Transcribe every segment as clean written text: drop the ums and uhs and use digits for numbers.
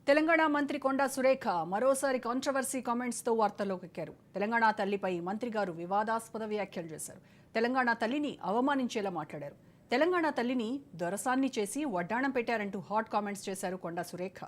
తెలంగాణ మంత్రి కొండా సురేఖ మరోసారి కాంట్రవర్సీ కామెంట్స్తో వార్తల్లోకి ఎక్కారు. తెలంగాణ తల్లిపై మంత్రి గారు వివాదాస్పద వ్యాఖ్యలు చేశారు. తెలంగాణ తల్లిని అవమానించేలా మాట్లాడారు. తెలంగాణ తల్లిని దొరసాన్ని చేసి వడ్డాణం పెట్టారంటూ హాట్ కామెంట్స్ చేశారు కొండా సురేఖ.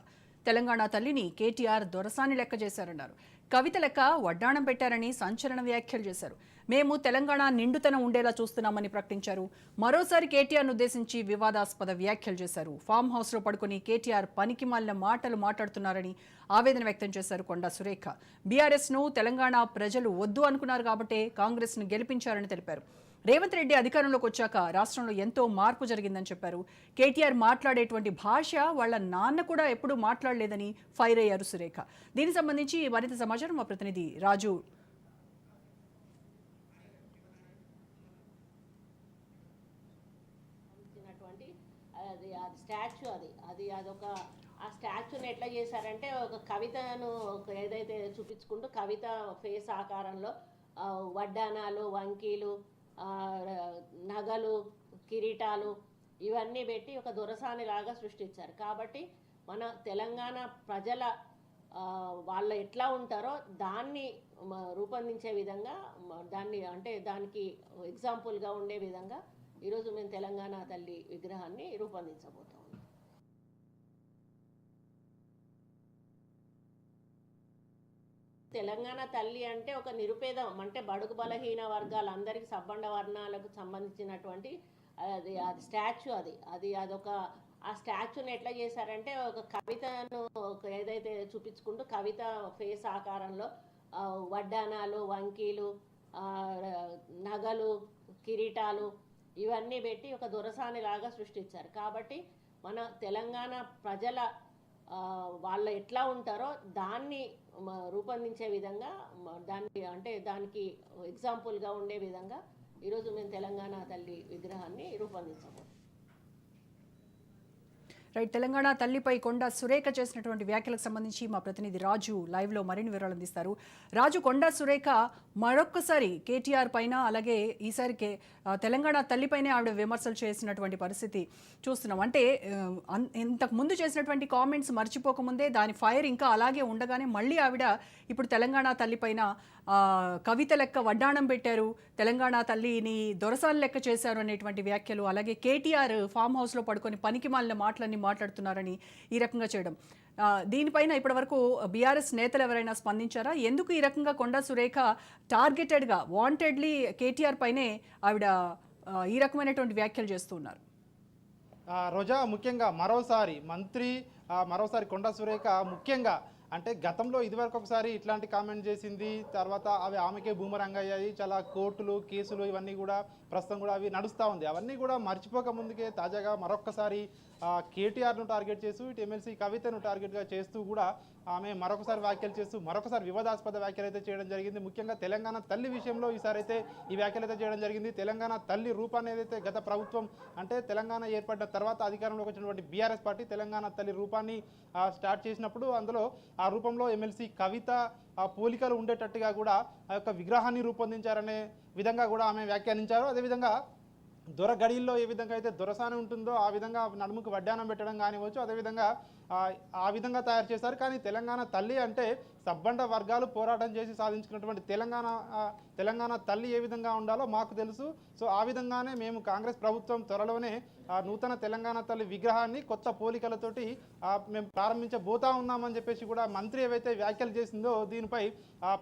తెలంగాణ తల్లిని కేటీఆర్ దొరసాని లెక్క చేశారన్నారు. కవిత లెక్క వడ్డాణం పెట్టారని సంచలన వ్యాఖ్యలు చేశారు. మేము తెలంగాణ నిండుతనం ఉండేలా చూస్తున్నామని ప్రకటించారు. మరోసారి కేటీఆర్ను ఉద్దేశించి వివాదాస్పద వ్యాఖ్యలు చేశారు. ఫామ్ హౌస్లో పడుకుని కేటీఆర్ పనికి మాలిన మాటలు మాట్లాడుతున్నారని ఆవేదన వ్యక్తం చేశారు కొండా సురేఖ. బీఆర్ఎస్ను తెలంగాణ ప్రజలు వద్దు అనుకున్నారు కాబట్టే కాంగ్రెస్ను గెలిపించారని తెలిపారు. రేవంత్ రెడ్డి అధికారంలోకి వచ్చాక రాష్ట్రంలో ఎంతో మార్పు జరిగిందని చెప్పారు. కేటీఆర్ మాట్లాడేటువంటి భాష వాళ్ళ నాన్న కూడా ఎప్పుడూ మాట్లాడలేదని ఫైర్ అయ్యారు సురేఖ. దీనికి సంబంధించి మరింత సమాచారం మా ప్రతినిధి రాజు. అదొక ఆ స్టాచ్యూని ఎట్లా చేశారంటే ఒక కవితను ఏదైతే చూపించుకుంటూ కవిత ఫేస్ ఆకారంలో వడ్డానాలు, వంకీలు, నగలు, కిరీటాలు ఇవన్నీ పెట్టి ఒక దొరసాని లాగా సృష్టించారు. కాబట్టి మన తెలంగాణ ప్రజల వాళ్ళు ఎట్లా ఉంటారో దాన్ని రూపొందించే విధంగా దానికి ఎగ్జాంపుల్గా ఉండే విధంగా ఈరోజు మేము తెలంగాణ తల్లి విగ్రహాన్ని రూపొందించబోతాం. తెలంగాణ తల్లి అంటే ఒక నిరుపేదం, అంటే బడుగు బలహీన వర్గాలందరికీ సబ్బండ వర్ణాలకు సంబంధించినటువంటి స్టాచ్యూ. అదొక ఆ స్టాచ్యూని ఎట్లా చేశారంటే ఒక కవితను ఏదైతే చూపించుకుంటూ కవిత ఫేస్ ఆకారంలో వడ్డానాలు, వంకీలు, నగలు, కిరీటాలు ఇవన్నీ పెట్టి ఒక దొరసాని లాగా సృష్టించారు. కాబట్టి మన తెలంగాణ ప్రజల వాళ్ళు ఎట్లా ఉంటారో దాన్ని రూపొందించే విధంగా దానికి ఎగ్జాంపుల్గా ఉండే విధంగా ఈరోజు మేము తెలంగాణ తల్లి విగ్రహాన్ని రూపొందించబోతున్నాం. రైట్. తెలంగాణ తల్లిపై కొండా సురేఖ చేసినటువంటి వ్యాఖ్యలకు సంబంధించి మా ప్రతినిధి రాజు లైవ్లో మరిన్ని వివరాలు అందిస్తారు. రాజు, కొండా సురేఖ మరొక్కసారి కేటీఆర్ పైన అలాగే ఈసారి తెలంగాణ తల్లిపైనే ఆవిడ విమర్శలు చేసినటువంటి పరిస్థితి చూస్తున్నాం. అంటే ఇంతకు ముందు చేసినటువంటి కామెంట్స్ మర్చిపోకముందే దాని ఫైర్ ఇంకా అలాగే ఉండగానే మళ్ళీ ఆవిడ ఇప్పుడు తెలంగాణ తల్లిపైన కవిత లెక్క వడ్డాణం పెట్టారు, తెలంగాణ తల్లిని దొరసాని లెక్క చేశారు అనేటువంటి వ్యాఖ్యలు, అలాగే కేటీఆర్ ఫామ్ హౌస్లో పడుకొని పనికి మాలిన మాటలన్నీ మాట్లాడుతున్నారని ఈ రకంగా చేయడం, దీనిపైన ఇప్పటివరకు బీఆర్ఎస్ నేతలు ఎవరైనా స్పందించారా? ఎందుకు ఈ రకంగా కొండా సురేఖ టార్గెటెడ్గా వాంటెడ్లీ కేటీఆర్ పైనే ఆవిడ ఈ రకమైనటువంటి వ్యాఖ్యలు చేస్తూ ఉన్నారు? రోజా, ముఖ్యంగా మరోసారి కొండా సురేఖ ముఖ్యంగా అంటే గతంలో ఇదివరకు ఒకసారి ఇట్లాంటి కామెంట్ చేసింది, తర్వాత అవి ఆమెకే బూమరంగ్ అయ్యాయి. చాలా కోర్టులు, కేసులు ఇవన్నీ కూడా ప్రస్తుతం కూడా అవి నడుస్తూ ఉంది. అవన్నీ కూడా మర్చిపోక ముందుకే తాజాగా మరొక్కసారి కేటీఆర్ను టార్గెట్ చేస్తూ ఇటు ఎమ్మెల్సీ కవితను టార్గెట్గా చేస్తూ కూడా ఆమె మరొకసారి వ్యాఖ్యలు చేస్తూ మరొకసారి వివాదాస్పద వ్యాఖ్యలు అయితే చేయడం జరిగింది. ముఖ్యంగా తెలంగాణ తల్లి విషయంలో ఈసారి అయితే ఈ వ్యాఖ్యలు అయితే చేయడం జరిగింది. తెలంగాణ తల్లి రూపాన్ని ఏదైతే గత ప్రభుత్వం అంటే తెలంగాణ ఏర్పడిన తర్వాత అధికారంలోకి వచ్చినటువంటి బీఆర్ఎస్ పార్టీ తెలంగాణ తల్లి రూపాన్ని స్టార్ట్ చేసినప్పుడు అందులో ఆ రూపంలో ఎమ్మెల్సీ కవిత పోలికలు ఉండేటట్టుగా కూడా ఆ యొక్క విగ్రహాన్ని రూపొందించారనే విధంగా కూడా ఆమె వ్యాఖ్యానించారు. అదేవిధంగా దొరగడిల్లో ఏ విధంగా అయితే దొరసాని ఉంటుందో ఆ విధంగా నడుముకు వడ్డానం పెట్టడం కానివచ్చు, అదేవిధంగా ఆ విధంగా తయారు చేశారు. కానీ తెలంగాణ తల్లి అంటే సబ్బండ వర్గాలు పోరాటం చేసి సాధించుకున్నటువంటి తెలంగాణ తల్లి ఏ విధంగా ఉండాలో మాకు తెలుసు. సో ఆ విధంగానే మేము కాంగ్రెస్ ప్రభుత్వం త్వరలోనే నూతన తెలంగాణ తల్లి విగ్రహాన్ని కొత్త పోలికలతోటి మేము ప్రారంభించబోతా ఉన్నామని చెప్పేసి కూడా మంత్రి ఏవైతే వ్యాఖ్యలు చేసిందో దీనిపై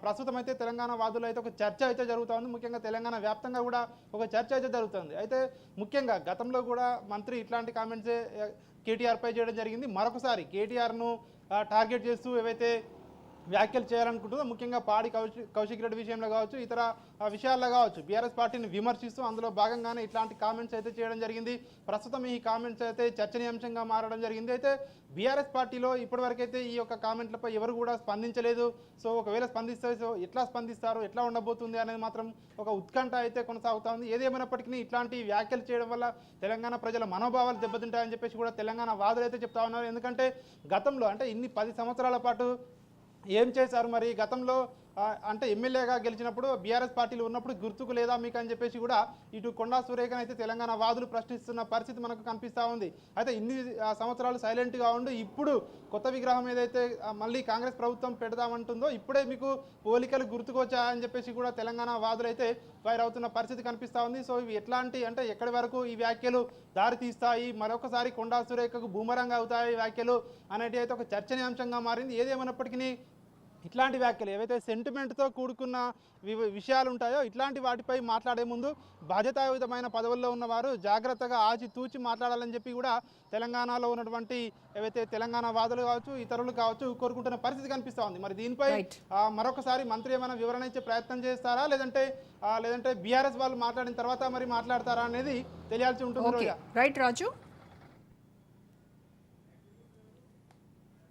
ప్రస్తుతం అయితే తెలంగాణ వాదులు అయితే ఒక చర్చ అయితే జరుగుతూ ఉంది. ముఖ్యంగా తెలంగాణ వ్యాప్తంగా కూడా ఒక చర్చ అయితే జరుగుతుంది. అయితే ముఖ్యంగా గతంలో కూడా మంత్రి ఇట్లాంటి కామెంట్సే కేటీఆర్పై చేయడం జరిగింది. మరొకసారి కేటీఆర్ను టార్గెట్ చేస్తూ ఏవైతే వ్యాఖ్యలు చేయాలనుకుంటుందో ముఖ్యంగా పాడి కౌశిక్ రెడ్డి విషయంలో కావచ్చు, ఇతర విషయాల్లో కావచ్చు బీఆర్ఎస్ పార్టీని విమర్శిస్తూ అందులో భాగంగానే ఇట్లాంటి కామెంట్స్ అయితే చేయడం జరిగింది. ప్రస్తుతం ఈ కామెంట్స్ అయితే చర్చనీయాంశంగా మారడం జరిగింది. అయితే బీఆర్ఎస్ పార్టీలో ఇప్పటివరకైతే ఈ యొక్క కామెంట్లపై ఎవరు కూడా స్పందించలేదు. సో ఒకవేళ స్పందిస్తే సో ఎట్లా స్పందిస్తారు, ఎట్లా ఉండబోతుంది అనేది మాత్రం ఒక ఉత్కంఠ అయితే కొనసాగుతూ ఉంది. ఏదేమైనప్పటికీ ఇట్లాంటి వ్యాఖ్యలు చేయడం వల్ల తెలంగాణ ప్రజల మనోభావాలు దెబ్బతింటాయని చెప్పేసి కూడా తెలంగాణ వాదులు అయితే చెప్తా ఉన్నారు. ఎందుకంటే గతంలో అంటే ఇన్ని 10 సంవత్సరాల పాటు ఏం చేశారు, మరి గతంలో అంటే ఎమ్మెల్యేగా గెలిచినప్పుడు బీఆర్ఎస్ పార్టీలో ఉన్నప్పుడు గుర్తుకు లేదా మీకు అని చెప్పేసి కూడా ఇటు కొండా సురేఖను అయితే తెలంగాణ వాదులు ప్రశ్నిస్తున్న పరిస్థితి మనకు కనిపిస్తూ ఉంది. అయితే ఇన్ని సంవత్సరాలు సైలెంట్గా ఉండి ఇప్పుడు కొత్త విగ్రహం ఏదైతే మళ్ళీ కాంగ్రెస్ ప్రభుత్వం పెడదామంటుందో ఇప్పుడే మీకు పోలికలు గుర్తుకొచ్చాయని చెప్పేసి కూడా తెలంగాణ వాదులు అయితే ఫైర్ అవుతున్న పరిస్థితి కనిపిస్తూ ఉంది. సో ఇవి ఎట్లాంటి అంటే ఎక్కడి వరకు ఈ వ్యాఖ్యలు దారి తీస్తాయి, మరొకసారి కొండా సురేఖకు బూమరంగా అవుతాయి వ్యాఖ్యలు అనేది అయితే ఒక చర్చనీయాంశంగా మారింది. ఏదేమైనప్పటికీ ఇట్లాంటి వ్యాఖ్యలు ఏవైతే సెంటిమెంట్తో కూడుకున్న విషయాలు ఉంటాయో ఇట్లాంటి వాటిపై మాట్లాడే ముందు బాధ్యతాయుతమైన పదవుల్లో ఉన్నవారు జాగ్రత్తగా ఆచితూచి మాట్లాడాలని చెప్పి కూడా తెలంగాణలో ఉన్నటువంటి ఏవైతే తెలంగాణ వాదులు కావచ్చు ఇతరులు కావచ్చు కోరుకుంటున్న పరిస్థితి కనిపిస్తూ ఉంది. మరి దీనిపై మరొకసారి మంత్రి ఏమైనా వివరణ ఇచ్చే ప్రయత్నం చేస్తారా, లేదంటే బీఆర్ఎస్ వాళ్ళు మాట్లాడిన తర్వాత మరి మాట్లాడతారా అనేది తెలియాల్సి ఉంటుంది. రైట్ రాజు.